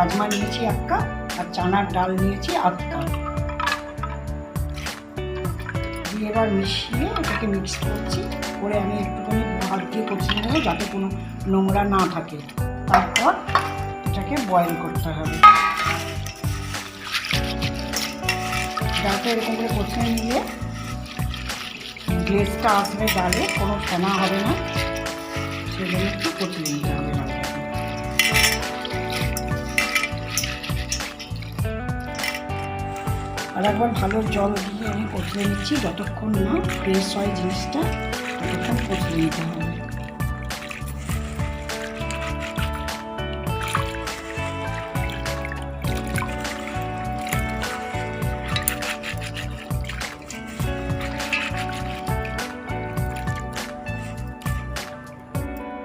রাজমা নিয়েছি 1 কাপ, আর চানার ডাল নিয়েছি 1/2 কাপ। দিয়ে এবার মিশিয়ে এটাকে মিক্স করছি, করে আমি একটুখানি হাত দিয়ে কষিয়ে নেবো যাতে কোনো নোংরা না থাকে। তারপর এটাকে বয়েল করতে হবে। ডালটা এরকম করে কষিয়ে নিলে গ্লেজটা আসবে ডালে, কোনো ফেনা হবে না, সেজন্য একটু কষিয়ে নিতে হবে ডালটাকে। আর একবার ভালো জল দিয়ে আমি কষিয়ে নিচ্ছি, যতক্ষণ না ফ্রেশ হয় জিনিসটা ততক্ষণ কষিয়ে নিতে হবে।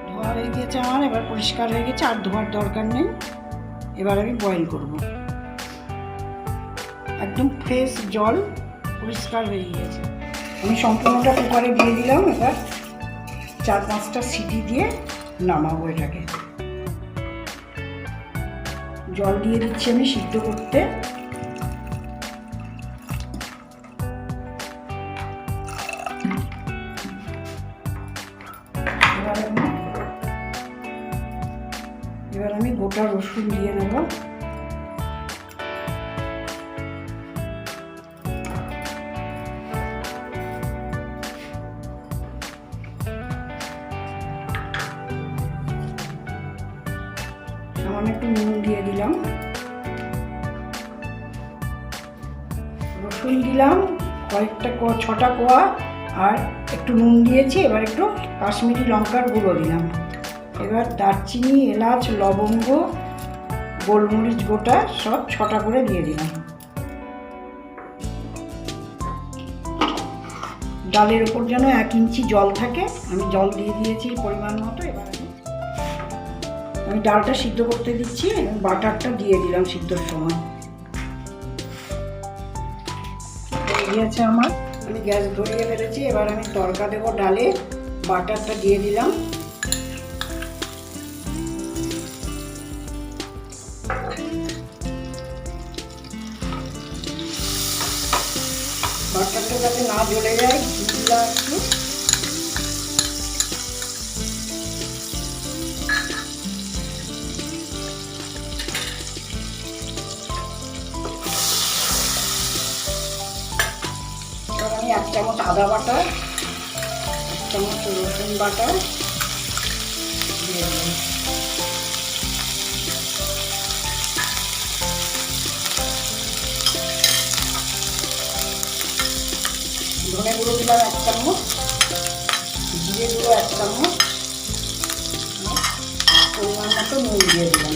ধোয়া হয়ে গেছে আমার, এবার পরিষ্কার হয়ে গেছে, আর ধোয়ার দরকার নেই। এবার আমি বয়েল করব। একদম ফ্রেশ জল, পরিষ্কার হয়ে গেছে। আমি সম্পূর্ণটা কুকারে দিয়ে দিলাম। এবার 4-5টা সিটি দিয়ে নামাবো এটাকে। জল দিয়ে দিচ্ছি আমি সিদ্ধ করতে। এবার আমি গোটা রসুন দিয়ে নেব। সামান্য একটু নুন দিয়ে দিলাম। রসুন দিলাম কয়েকটা 6টা কোয়া, আর একটু নুন দিয়েছি। এবার একটু কাশ্মীরি লঙ্কার গুঁড়ো দিলাম। এবার দারচিনি, এলাচ, লবঙ্গ, গোলমরিচ গোটা সব 6টা করে দিয়ে দিলাম। ডালের ওপর যেন 1 ইঞ্চি জল থাকে, আমি জল দিয়ে দিয়েছি পরিমাণ মতো। এবার আমি ডালটা সিদ্ধ করতে দিচ্ছি, এবং বাটারটা দিয়ে দিলাম সিদ্ধর সময়। হয়ে গিয়েছে আমার, আমি গ্যাস ধরিয়ে ফেলেছি। এবার আমি তড়কা দেবো ডালে, বাটারটা দিয়ে দিলাম। বাটারটা যাতে না জ্বলে যায় দিলাম একটু। আমি 1 চামচ আদা বাটা, 1 চামচ রসুন বাটা দিয়ে দিলাম। ধনে গুঁড়ো দিলাম 1 চামচ, জিরে গুঁড়ো 1 চামচ, পরিমাণ মতো নুন দিয়ে দিলাম।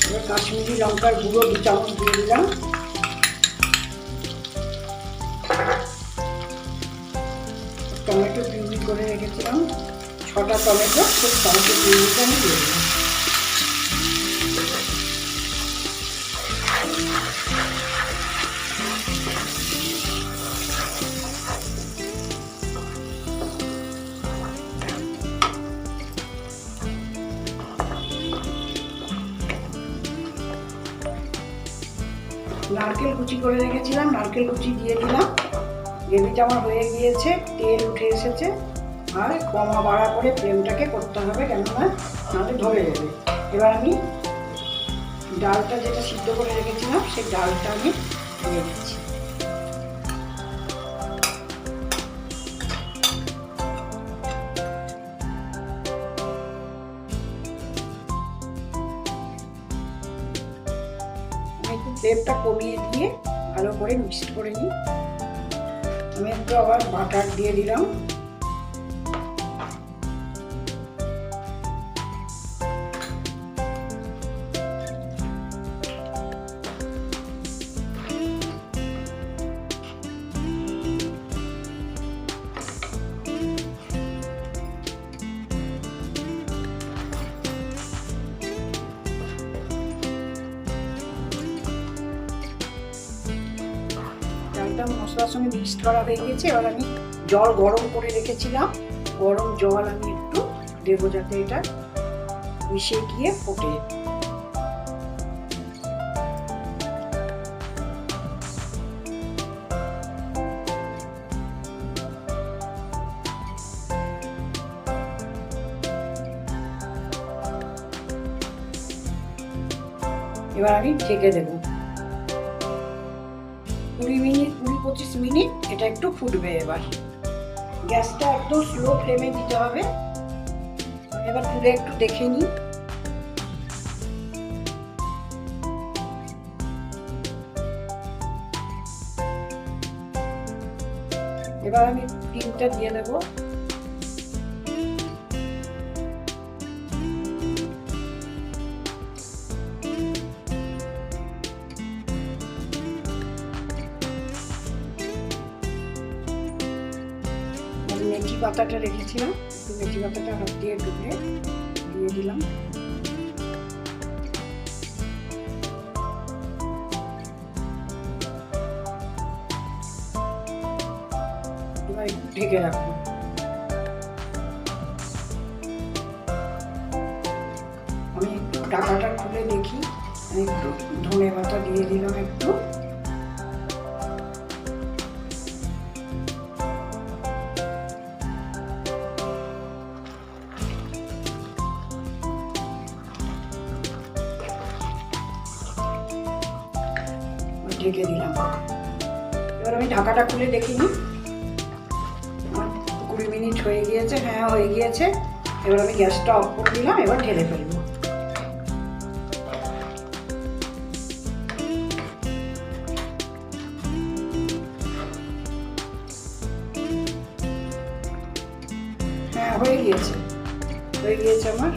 এবার কাশ্মীরি লঙ্কার গুঁড়ো 2 চামচ দিয়ে দিলাম। টমেটো পিউরি করে রেখেছিলাম 6টা টমেটো, সেই টমেটো পিউরিটা আমি দিয়ে দিলাম। নারকেল কুচি করে রেখেছিলাম, নারকেল কুচি দিয়ে দিলাম। গ্রেভিটা আমার হয়ে গিয়েছে, তেল উঠে এসেছে। আর কমা বাড়া করে ফ্লেমটাকে করতে হবে, কেননা নাহলে ধরে যাবে। এবার আমি ডালটা যেটা সিদ্ধ করে রেখেছিলাম সেই ডালটা আমি দিয়ে দিচ্ছি। একটু ফ্লেমটা কমিয়ে দিয়ে ভালো করে মিক্সড করে নিই। আমি একটু আবার বাটার দিয়ে দিলাম। ডালটা মশলার সঙ্গে মিক্সড করা হয়ে গেছে। এবার আমি জল গরম করে রেখেছিলাম, গরম জল আমি একটু দেবো যাতে এটা মিশে গিয়ে ফোটে। এবার আমি ঢেকে দেবো 20-25 মিনিট এটা একটু ফুটবে। এবার গ্যাসটা একদম স্লো ফ্লেমে দিতে হবে। এবার তুলে একটু দেখে নিই। এবার আমি ডিমটা দিয়ে দেবো। মেথি পাতাটা রেখেছিলাম, একটু মেথি পাতাটা হাত দিয়ে ডুবে দিয়ে দিলাম। এবার একটু ঢেকে রাখবো। আমি একটু ঢাকাটা খুলে দেখি, একটু ধনে পাতা দিয়ে দিলাম একটু। ঢেকে দিলাম। এবার আমি ঢাকাটা খুলে দেখিনি, 20 মিনিট হয়ে গিয়েছে। হ্যাঁ, হয়ে গিয়েছে। এবার আমি গ্যাসটা অফ করে দিলাম। এবার ঢেলে ফেলবো। হ্যাঁ, হয়ে গিয়েছে আমার।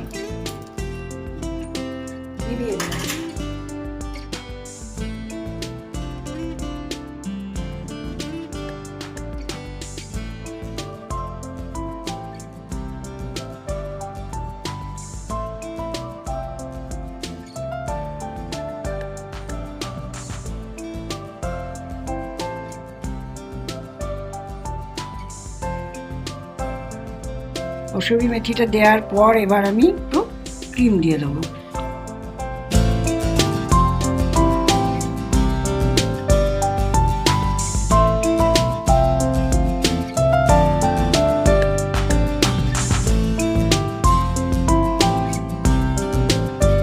নিভিয়ে দিলাম। কসুরি মেথিটা দেওয়ার পর এবার আমি একটু ক্রিম দিয়ে দেবো।